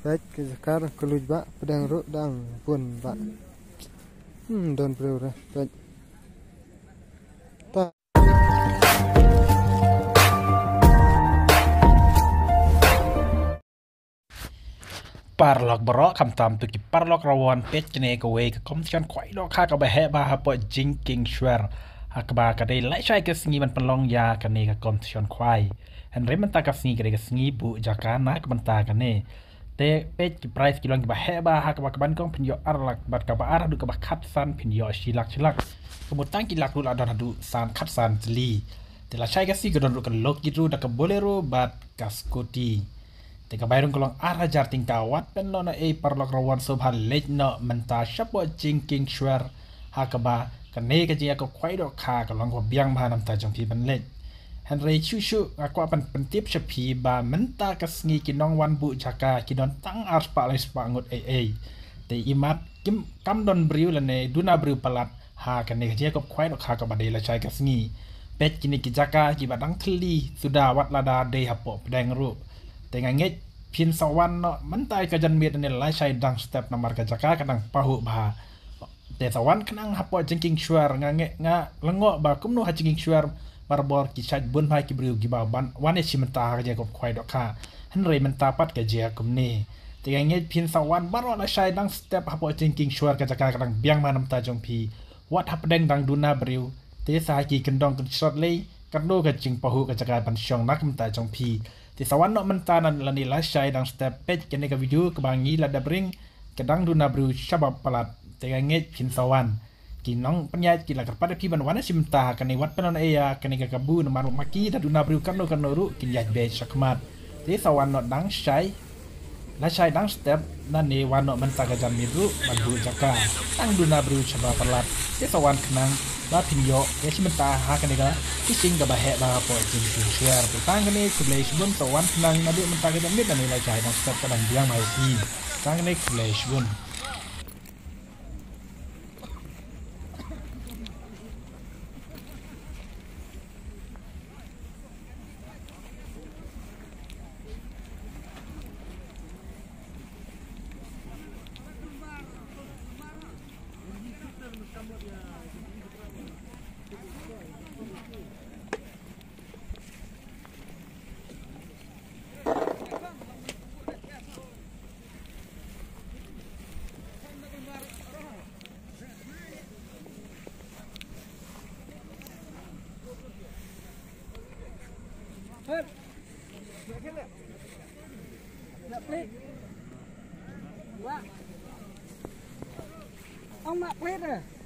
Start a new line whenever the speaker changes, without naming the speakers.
Baik, sekarang keluar bak pedang ruk dang pun bak. Don perlu dah. Baik. Tak.
Parlok berokคำตามตุกิปารลอกราวอนเป็ดเนกเวกคอมชันควายดอกข้ากับแห่บาฮปอจิงกิงชเวร์ฮักบากระเดไล่ใช้กระสงีมันเป็นลองยากันเนกคอมชันควายเห็นเรมันตากระสงีกระเดกระสงีบุจากการนักมันตากันเนเตเป็ดกิไพรส์กิลองกับแห่บาฮักบักบันกองพิญญาอารักบัดกับอารักดูกับคัดสันพิญญาชิลักกมุตั้งกิลักรูลาดอนดูสานคัดสันจลีแต่ละใช้กระสงีกระโดดกันโลกิรูดักกับโบเลโรบัดกัสโกตีแต่กับใบรุ่งกลองอาราจาร์ติงกาวัดเป็นลอนparlok rawan sobhan lejno menta shapo jingking shwer hakaba kane ka jia ko khwai do kha ka long ko biang ba nam ta jong phi ban lej henry chu akwa pan tip shapi ba menta ka sngi ki nong wan bu jaka ki don tang ars pa les pa ngot te imat kim kam don briu la ne duna briu palat ha kane ka jia ko khwai do kha ka ba de la chai ka sngi pet kini ki jaka ki ba dang thli suda wat lada de hapo pedang ruแต่งเงี้ยพินสวรรค์เนาะมันตายกระจันเมียดเนี่ยไล่ใช้ดังสเต็ปนำมารกระจากากระดังปะหุบาแต่สวรรค์ขนังฮับปอจิงกิงชัวร์งะเงี้ยงะละเงาะบากุมโนฮัจิงกิงชัวร์บาร์บอร์กิชัดบุญพายกิบริวกิบาบันวันนี้ชิมันตากระเจกับควายดอกค่ะฮันเรมันตาปัดกระเจกุมนี่แต่งเงี้ยพินสวรรค์บาร์ไล่ใช้ดังสเต็ปฮับปอจิงกิงชัวร์กระจากากระดังเบียงมานำตาจงพีวัดฮับแดงดังดูนาบริวแต่สายกีกันดองกันช็อตเลยกันโดกระจิงปะหุกระจาการบันชงนักมันตาจงพีที่สวรรค์นมันตานันลานิลาชัยดังสเตปเป็ดกันในกับวิดีโอกับบางยีลาดับริงกระดังดูนาบรูฉบับประหลาดแต่ยังเงี้ยพินสวรรค์กินน้องปัญญากินหลักปัดพี่บรรวันชิมตากันในวัดเป็นนนเอียกันในกับบูนมารุมากีดัดูนาบรูกันโนรุกินยาเบชักมาดที่สวรรค์นดังชัยและชัยดังสเตปนั่นในวันนมันตากระจันมิรุบรรบุจักาตั้งดูนาบรูฉบับประหลาดที่สวรรค์ขนังบาพินโยเอชิมันตาหากันเองก็ที่จริงกับบาแหบาปอจิงจิงเชียร์ไปตั้งกันเองคือเลยชบุนสวรรค์นังนาดูมันตากันจะมิดอันนี้เลยใจนักสกัดกันเบียงมาทีตั้งกันเองคือเลยชบุน
Ông mặc quét rồi.